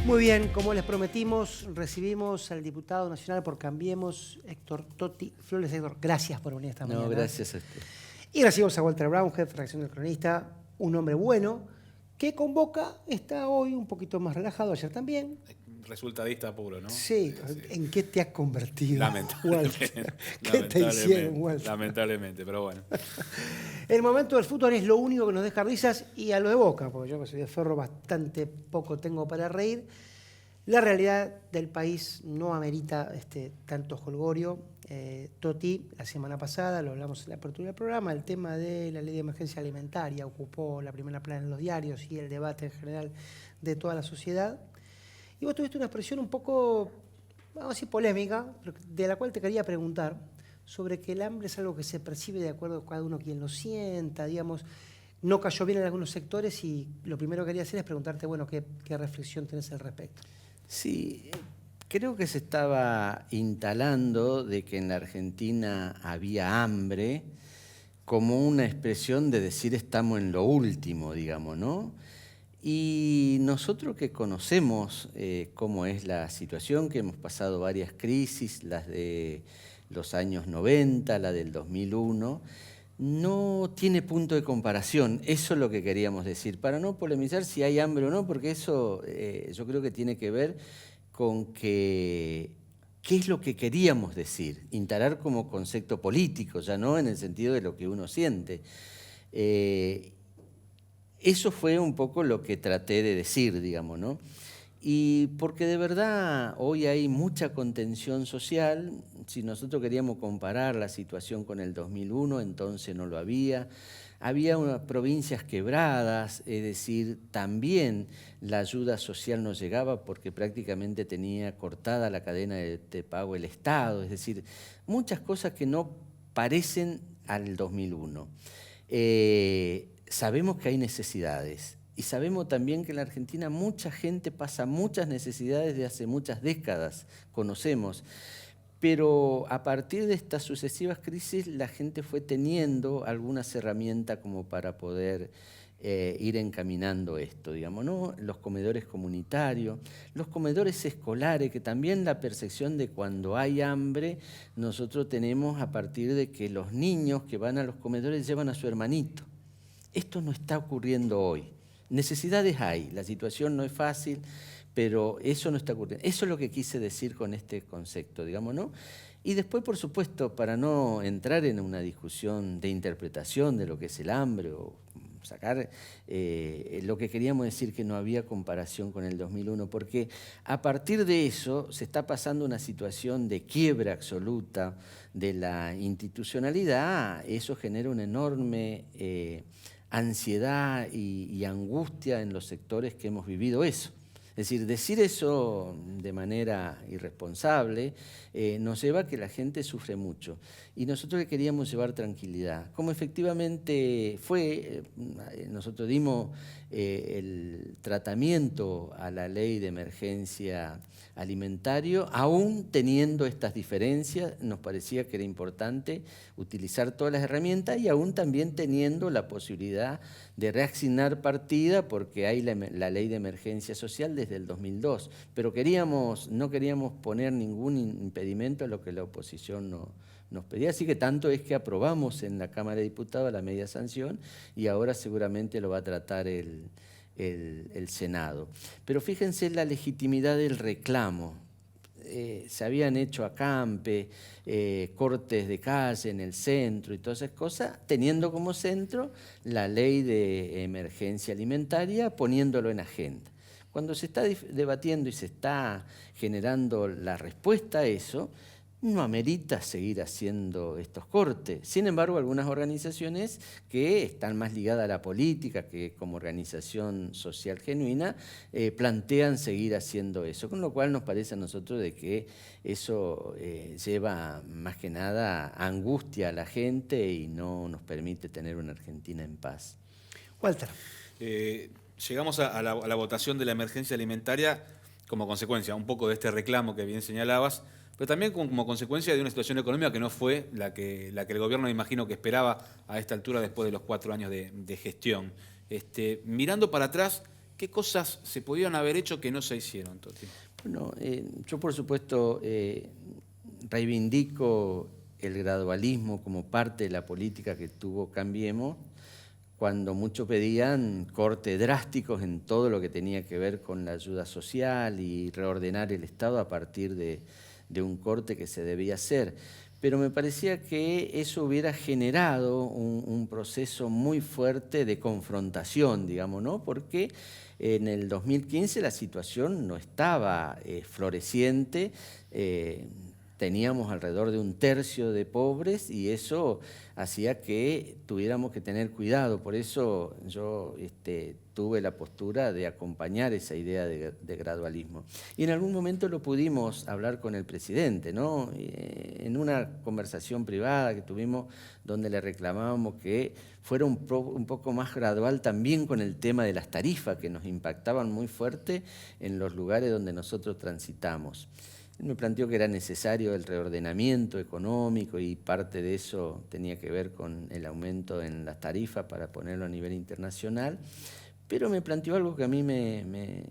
Muy bien, como les prometimos, recibimos al diputado nacional por Cambiemos, Héctor Totti Flores. Héctor, gracias por venir esta mañana. No, gracias a usted. Y recibimos a Walter Brown, jefe de redacción del Cronista, un hombre bueno, que con Boca está hoy un poquito más relajado, ayer también. Resultadista puro, ¿no? Sí, ¿en qué te has convertido, Lamentablemente. Walter? ¿Qué te hicieron, Walter? Lamentablemente, pero bueno. El momento del fútbol es lo único que nos deja risas, y a lo de Boca, porque yo que soy de Ferro bastante poco tengo para reír. La realidad del país no amerita tanto jolgorio. Totti, la semana pasada, lo hablamos en la apertura del programa, el tema de la ley de emergencia alimentaria ocupó la primera plana en los diarios y el debate en general de toda la sociedad. Y vos tuviste una expresión un poco, vamos a decir, polémica, pero de la cual te quería preguntar, sobre que el hambre es algo que se percibe de acuerdo a cada uno quien lo sienta, digamos, no cayó bien en algunos sectores, y lo primero que quería hacer es preguntarte, bueno, qué reflexión tenés al respecto. Sí, creo que se estaba instalando de que en la Argentina había hambre como una expresión de decir estamos en lo último, digamos, ¿no? Y nosotros que conocemos cómo es la situación, que hemos pasado varias crisis, las de los años 90, la del 2001, no tiene punto de comparación. Eso es lo que queríamos decir, para no polemizar si hay hambre o no, porque eso yo creo que tiene que ver con qué es lo que queríamos decir, instalar como concepto político, ya no en el sentido de lo que uno siente. Eso fue un poco lo que traté de decir, digamos, ¿no? Y porque de verdad hoy hay mucha contención social. Si nosotros queríamos comparar la situación con el 2001, entonces no lo había. Había unas provincias quebradas, es decir, también la ayuda social no llegaba porque prácticamente tenía cortada la cadena de pago el Estado, es decir, muchas cosas que no parecen al 2001. Sabemos que hay necesidades. Y sabemos también que en la Argentina mucha gente pasa muchas necesidades de hace muchas décadas, conocemos. Pero a partir de estas sucesivas crisis la gente fue teniendo algunas herramientas como para poder ir encaminando esto, digamos, ¿no? Los comedores comunitarios, los comedores escolares, que también la percepción de cuando hay hambre nosotros tenemos a partir de que los niños que van a los comedores llevan a su hermanito. Esto no está ocurriendo hoy. Necesidades hay, la situación no es fácil, pero eso no está ocurriendo. Eso es lo que quise decir con este concepto, digamos, ¿no? Y después, por supuesto, para no entrar en una discusión de interpretación de lo que es el hambre o sacar lo que queríamos decir que no había comparación con el 2001, porque a partir de eso se está pasando una situación de quiebra absoluta de la institucionalidad. Eso genera una enorme ansiedad y angustia en los sectores que hemos vivido eso. Es decir eso de manera irresponsable nos lleva a que la gente sufre mucho. Y nosotros le queríamos llevar tranquilidad. Como efectivamente fue, nosotros dimos el tratamiento a la ley de emergencia alimentario, aún teniendo estas diferencias, nos parecía que era importante utilizar todas las herramientas y aún también teniendo la posibilidad de reasignar partida, porque hay la ley de emergencia social desde el 2002, pero no queríamos poner ningún impedimento a lo que la oposición nos pedía, así que tanto es que aprobamos en la Cámara de Diputados la media sanción y ahora seguramente lo va a tratar el Senado. Pero fíjense la legitimidad del reclamo. Se habían hecho acampe, cortes de calle en el centro y todas esas cosas, teniendo como centro la ley de emergencia alimentaria, poniéndolo en agenda. Cuando se está debatiendo y se está generando la respuesta a eso, no amerita seguir haciendo estos cortes. Sin embargo, algunas organizaciones que están más ligadas a la política, que como organización social genuina, plantean seguir haciendo eso, con lo cual nos parece a nosotros de que eso lleva más que nada angustia a la gente y no nos permite tener una Argentina en paz. Walter. Llegamos a la votación de la emergencia alimentaria como consecuencia un poco de este reclamo que bien señalabas, pero también como consecuencia de una situación económica que no fue la que el gobierno, me imagino, que esperaba a esta altura después de los 4 años de gestión. Mirando para atrás, ¿Qué cosas se pudieron haber hecho que no se hicieron, Toti? Bueno, yo por supuesto reivindico el gradualismo como parte de la política que tuvo Cambiemos, cuando muchos pedían cortes drásticos en todo lo que tenía que ver con la ayuda social y reordenar el Estado a partir de un corte que se debía hacer. Pero me parecía que eso hubiera generado un proceso muy fuerte de confrontación, digamos, ¿no? Porque en el 2015 la situación no estaba floreciente, teníamos alrededor de 1/3 de pobres y eso hacía que tuviéramos que tener cuidado. Por eso yo tuve la postura de acompañar esa idea de gradualismo. Y en algún momento lo pudimos hablar con el presidente, ¿no? En una conversación privada que tuvimos donde le reclamábamos que fuera un poco más gradual también con el tema de las tarifas que nos impactaban muy fuerte en los lugares donde nosotros transitamos. Él me planteó que era necesario el reordenamiento económico y parte de eso tenía que ver con el aumento en las tarifas para ponerlo a nivel internacional, pero me planteó algo que a mí me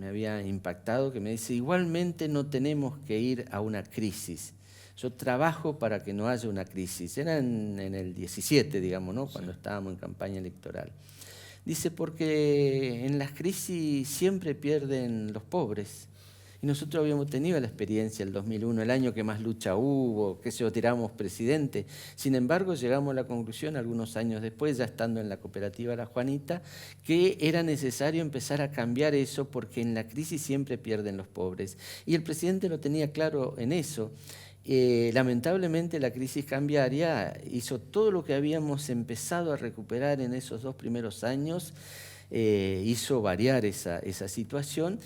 había impactado, que me dice, igualmente no tenemos que ir a una crisis. Yo trabajo para que no haya una crisis. Era en el 17, digamos, ¿no? Cuando estábamos en campaña electoral. Dice, porque en las crisis siempre pierden los pobres. Y nosotros habíamos tenido la experiencia el 2001, el año que más lucha hubo, que se tiramos presidente. Sin embargo, llegamos a la conclusión, algunos años después, ya estando en la cooperativa La Juanita, que era necesario empezar a cambiar eso porque en la crisis siempre pierden los pobres. Y el presidente lo tenía claro en eso. Lamentablemente la crisis cambiaria hizo todo lo que habíamos empezado a recuperar en esos 2 primeros años, hizo variar esa situación.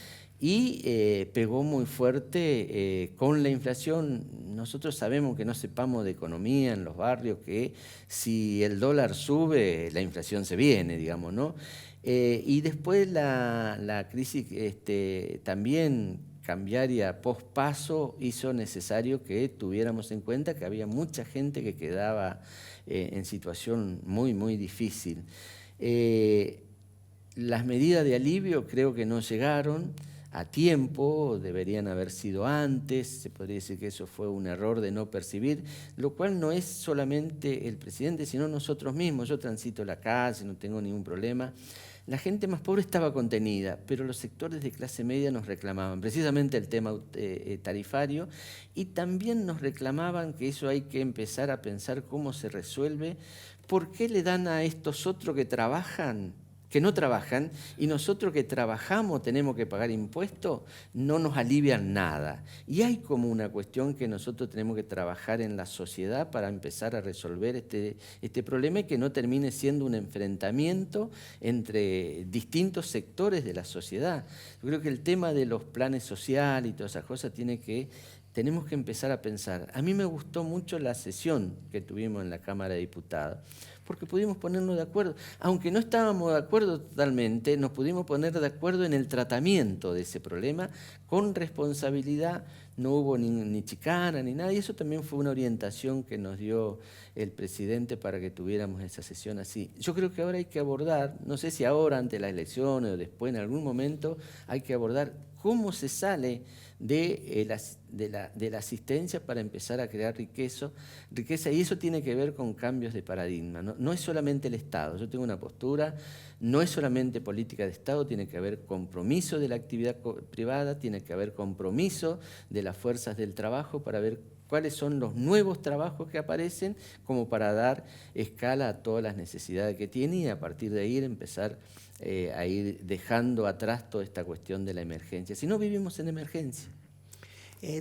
Y pegó muy fuerte con la inflación. Nosotros sabemos que no sepamos de economía en los barrios, que si el dólar sube, la inflación se viene, digamos, ¿no? Y después la crisis también cambiaria post-paso hizo necesario que tuviéramos en cuenta que había mucha gente que quedaba en situación muy, muy difícil. Las medidas de alivio creo que no llegaron a tiempo, deberían haber sido antes, se podría decir que eso fue un error de no percibir, lo cual no es solamente el presidente, sino nosotros mismos. Yo transito la calle, no tengo ningún problema. La gente más pobre estaba contenida, pero los sectores de clase media nos reclamaban precisamente el tema tarifario y también nos reclamaban que eso hay que empezar a pensar cómo se resuelve, por qué le dan a estos otros que no trabajan, y nosotros que trabajamos tenemos que pagar impuestos, no nos alivian nada. Y hay como una cuestión que nosotros tenemos que trabajar en la sociedad para empezar a resolver este problema y que no termine siendo un enfrentamiento entre distintos sectores de la sociedad. Yo creo que el tema de los planes sociales y todas esas cosas tenemos que empezar a pensar. A mí me gustó mucho la sesión que tuvimos en la Cámara de Diputados, porque pudimos ponernos de acuerdo. Aunque no estábamos de acuerdo totalmente, nos pudimos poner de acuerdo en el tratamiento de ese problema con responsabilidad. No hubo ni chicana ni nada, y eso también fue una orientación que nos dio el presidente para que tuviéramos esa sesión así. Yo creo que ahora hay que abordar, no sé si ahora ante las elecciones o después en algún momento, hay que abordar cómo se sale de la asistencia para empezar a crear riqueza, y eso tiene que ver con cambios de paradigma. No es solamente el Estado, yo tengo una postura, no es solamente política de Estado, tiene que haber compromiso de la actividad privada, tiene que haber compromiso de las fuerzas del trabajo para ver cuáles son los nuevos trabajos que aparecen, como para dar escala a todas las necesidades que tiene y a partir de ahí empezar a ir dejando atrás toda esta cuestión de la emergencia. Si no, vivimos en emergencia.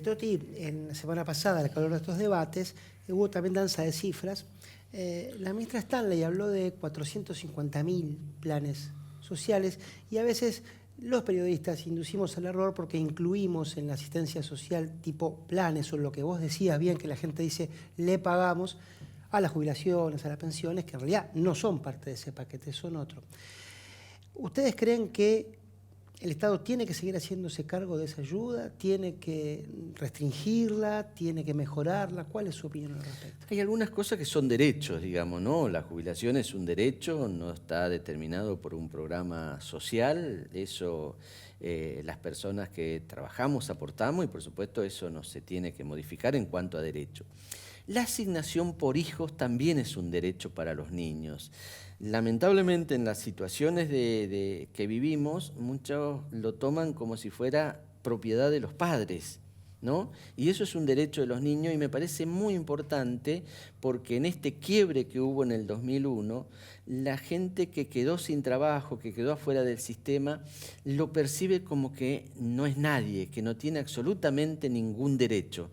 Toti, en la semana pasada, al calor de estos debates, hubo también danza de cifras. La ministra Stanley habló de 450.000 planes sociales y a veces los periodistas inducimos al error porque incluimos en la asistencia social tipo planes o lo que vos decías bien, que la gente dice le pagamos a las jubilaciones, a las pensiones, que en realidad no son parte de ese paquete, son otro. ¿Ustedes creen que ¿El Estado tiene que seguir haciéndose cargo de esa ayuda? ¿Tiene que restringirla? ¿Tiene que mejorarla? ¿Cuál es su opinión al respecto? Hay algunas cosas que son derechos, digamos, ¿no? La jubilación es un derecho, no está determinado por un programa social, eso las personas que trabajamos aportamos y por supuesto eso no se tiene que modificar en cuanto a derecho. La asignación por hijos también es un derecho para los niños. Lamentablemente en las situaciones que vivimos, muchos lo toman como si fuera propiedad de los padres, ¿no? Y eso es un derecho de los niños y me parece muy importante porque en este quiebre que hubo en el 2001, la gente que quedó sin trabajo, que quedó afuera del sistema, lo percibe como que no es nadie, que no tiene absolutamente ningún derecho.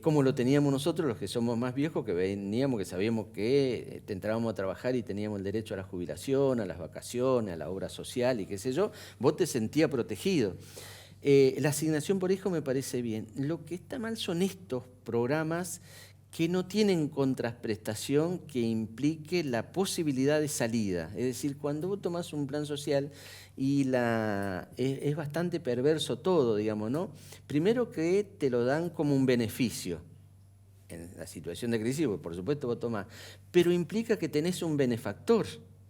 Como lo teníamos nosotros, los que somos más viejos, que veníamos, que sabíamos que entrábamos a trabajar y teníamos el derecho a la jubilación, a las vacaciones, a la obra social y qué sé yo, vos te sentías protegido. La asignación por hijo me parece bien. Lo que está mal son estos programas que no tienen contraprestación que implique la posibilidad de salida. Es decir, cuando vos tomás un plan social y es bastante perverso todo, digamos, ¿no? Primero que te lo dan como un beneficio en la situación de crisis, porque por supuesto vos tomás, pero implica que tenés un benefactor.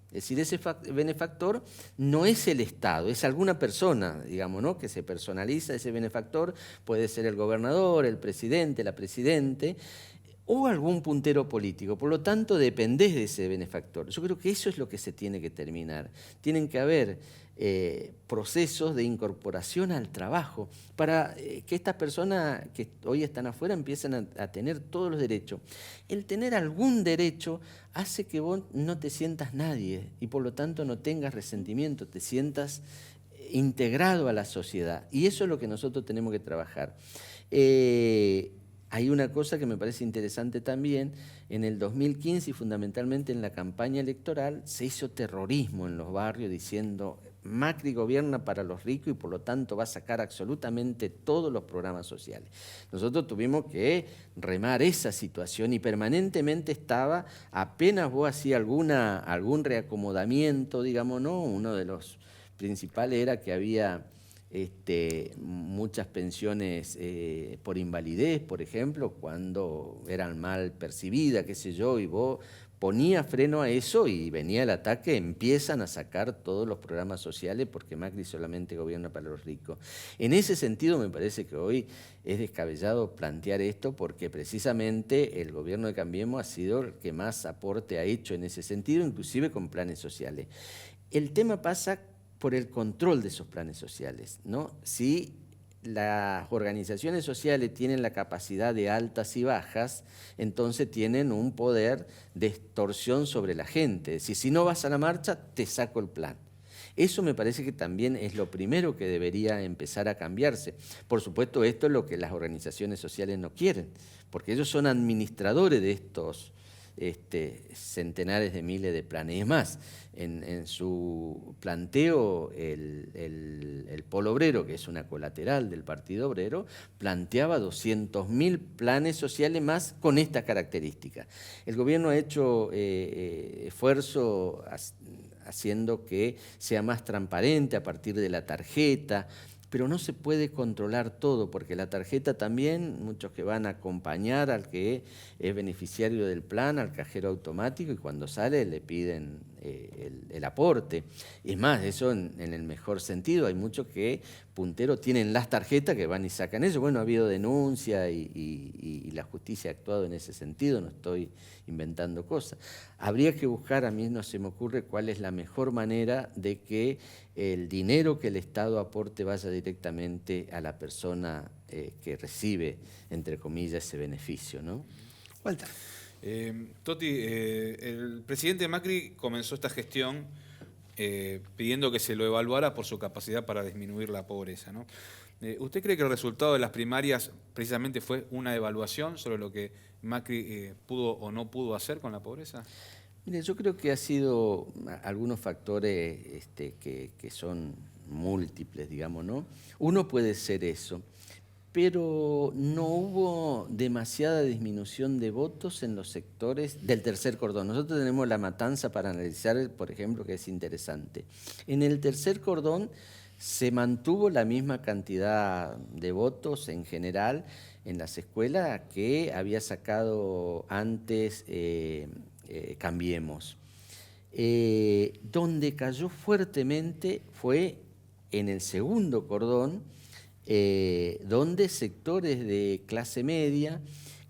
Es decir, ese benefactor no es el Estado, es alguna persona, digamos, ¿no? Que se personaliza ese benefactor, puede ser el gobernador, el presidente, la presidente, o algún puntero político. Por lo tanto, dependés de ese benefactor. Yo creo que eso es lo que se tiene que terminar. Tienen que haber procesos de incorporación al trabajo para que estas personas que hoy están afuera empiecen a tener todos los derechos. El tener algún derecho hace que vos no te sientas nadie y por lo tanto no tengas resentimiento, te sientas integrado a la sociedad. Y eso es lo que nosotros tenemos que trabajar. Hay una cosa que me parece interesante también, en el 2015 y fundamentalmente en la campaña electoral se hizo terrorismo en los barrios diciendo Macri gobierna para los ricos y por lo tanto va a sacar absolutamente todos los programas sociales. Nosotros tuvimos que remar esa situación y permanentemente estaba, apenas vos hacías algún reacomodamiento, digamos, ¿no? Uno de los principales era que había muchas pensiones por invalidez, por ejemplo, cuando eran mal percibidas, qué sé yo, y vos ponías freno a eso y venía el ataque, empiezan a sacar todos los programas sociales porque Macri solamente gobierna para los ricos. En ese sentido me parece que hoy es descabellado plantear esto porque precisamente el gobierno de Cambiemos ha sido el que más aporte ha hecho en ese sentido, inclusive con planes sociales. El tema pasa por el control de esos planes sociales, ¿no? Si las organizaciones sociales tienen la capacidad de altas y bajas, entonces tienen un poder de extorsión sobre la gente. Si no vas a la marcha, te saco el plan. Eso me parece que también es lo primero que debería empezar a cambiarse. Por supuesto, esto es lo que las organizaciones sociales no quieren, porque ellos son administradores de estos centenares de miles de planes. Es más, en su planteo, el Polo Obrero, que es una colateral del Partido Obrero, planteaba 200.000 planes sociales más con esta característica. El gobierno ha hecho esfuerzo haciendo que sea más transparente a partir de la tarjeta, pero no se puede controlar todo, porque la tarjeta también, muchos que van a acompañar al que es beneficiario del plan, al cajero automático, y cuando sale le piden el aporte. Es más, eso en el mejor sentido, hay muchos que punteros tienen las tarjetas que van y sacan eso. Bueno, ha habido denuncia y la justicia ha actuado en ese sentido, no estoy inventando cosas. Habría que buscar, a mí no se me ocurre cuál es la mejor manera de que el dinero que el Estado aporte vaya directamente a la persona que recibe, entre comillas, ese beneficio, ¿no? Walter. Toti, el presidente Macri comenzó esta gestión pidiendo que se lo evaluara por su capacidad para disminuir la pobreza, ¿no? ¿Usted cree que el resultado de las primarias precisamente fue una evaluación sobre lo que Macri pudo o no pudo hacer con la pobreza? Mire, yo creo que ha sido algunos factores que son múltiples, digamos, ¿no? Uno puede ser eso, pero no hubo demasiada disminución de votos en los sectores del tercer cordón. Nosotros tenemos La Matanza para analizar, por ejemplo, que es interesante. En el tercer cordón Se mantuvo la misma cantidad de votos en general en las escuelas que había sacado antes Cambiemos. Donde cayó fuertemente fue en el segundo cordón, donde sectores de clase media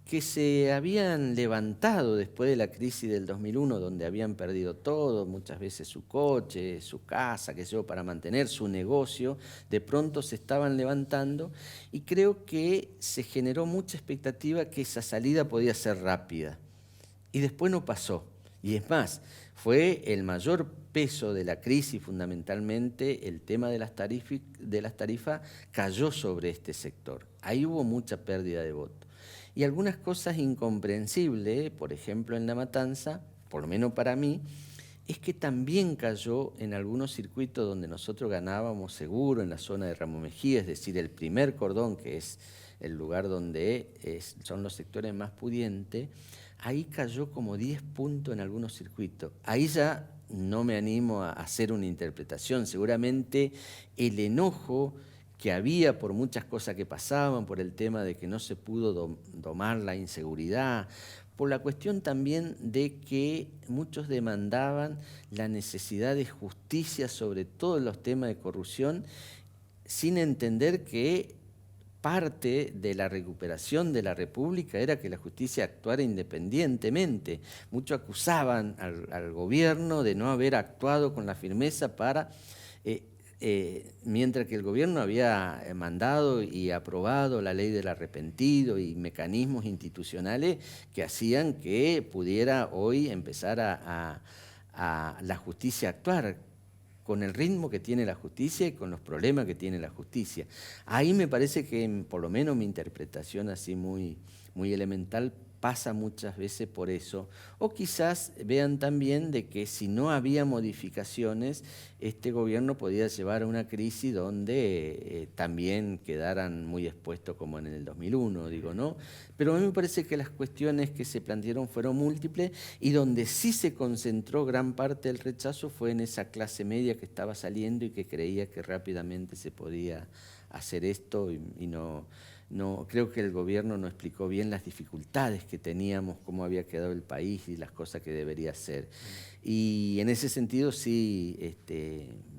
que se habían levantado después de la crisis del 2001, donde habían perdido todo, muchas veces su coche, su casa, qué sé yo, para mantener su negocio, de pronto se estaban levantando y creo que se generó mucha expectativa que esa salida podía ser rápida. Y después no pasó. Y es más, fue el mayor peso de la crisis, fundamentalmente el tema de las tarifas cayó sobre este sector. Ahí hubo mucha pérdida de votos. Y algunas cosas incomprensibles, por ejemplo en La Matanza, por lo menos para mí, es que también cayó en algunos circuitos donde nosotros ganábamos seguro, en la zona de Ramos Mejía, es decir, el primer cordón, que es el lugar donde son los sectores más pudientes, ahí cayó como 10 puntos en algunos circuitos. Ahí ya no me animo a hacer una interpretación, seguramente el enojo que había por muchas cosas que pasaban, por el tema de que no se pudo domar la inseguridad, por la cuestión también de que muchos demandaban la necesidad de justicia sobre todos los temas de corrupción, sin entender que parte de la recuperación de la República era que la justicia actuara independientemente. Muchos acusaban al gobierno de no haber actuado con la firmeza para... mientras que el gobierno había mandado y aprobado la ley del arrepentido y mecanismos institucionales que hacían que pudiera hoy empezar a la justicia a actuar con el ritmo que tiene la justicia y con los problemas que tiene la justicia. Ahí me parece que, por lo menos mi interpretación así muy, muy elemental, pasa muchas veces por eso. O quizás vean también de que si no había modificaciones, este gobierno podía llevar a una crisis donde también quedaran muy expuestos como en el 2001, digo, ¿no? Pero a mí me parece que las cuestiones que se plantearon fueron múltiples y donde sí se concentró gran parte del rechazo fue en esa clase media que estaba saliendo y que creía que rápidamente se podía hacer esto y no... No, creo que el gobierno no explicó bien las dificultades que teníamos, cómo había quedado el país y las cosas que debería hacer. Y en ese sentido sí,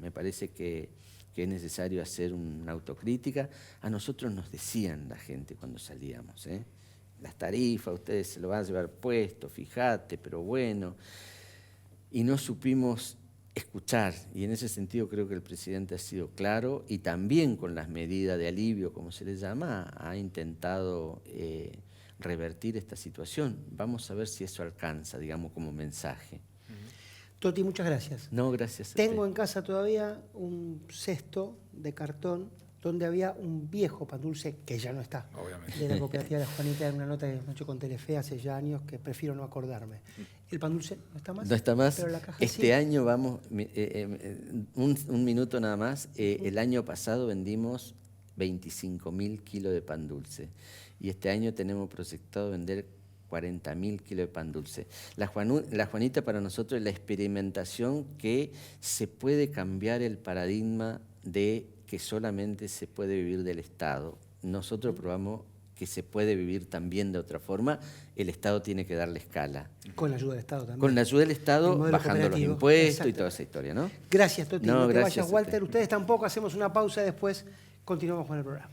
me parece que es necesario hacer una autocrítica. A nosotros nos decían la gente cuando salíamos, las tarifas, ustedes se lo van a llevar puesto, fíjate, pero bueno. Y no supimos escuchar, y en ese sentido creo que el presidente ha sido claro y también con las medidas de alivio, como se les llama, ha intentado revertir esta situación. Vamos a ver si eso alcanza, digamos, como mensaje. Toti, muchas gracias. No, gracias a Tengo usted. en casa todavía un cesto de cartón donde había un viejo pan dulce, que ya no está, Obviamente. de la cooperativa de la Juanita, en una nota que me hecho con Telefe hace ya años, que prefiero no acordarme. ¿El pan dulce no está más? No está más. Pero la caja Este sí. año vamos, un minuto nada más, el año pasado vendimos 25.000 kilos de pan dulce y este año tenemos proyectado vender 40.000 kilos de pan dulce. La Juanita para nosotros es la experimentación que se puede cambiar el paradigma de que solamente se puede vivir del Estado. Nosotros probamos que se puede vivir también de otra forma, el Estado tiene que darle escala. Con la ayuda del Estado también. Con la ayuda del Estado, El modelo bajando los cooperativo. impuestos Exacto. y toda esa historia, ¿no? Gracias, Toti. No, No te gracias vayas, a Walter. usted. Ustedes tampoco. Hacemos una pausa, después continuamos con el programa.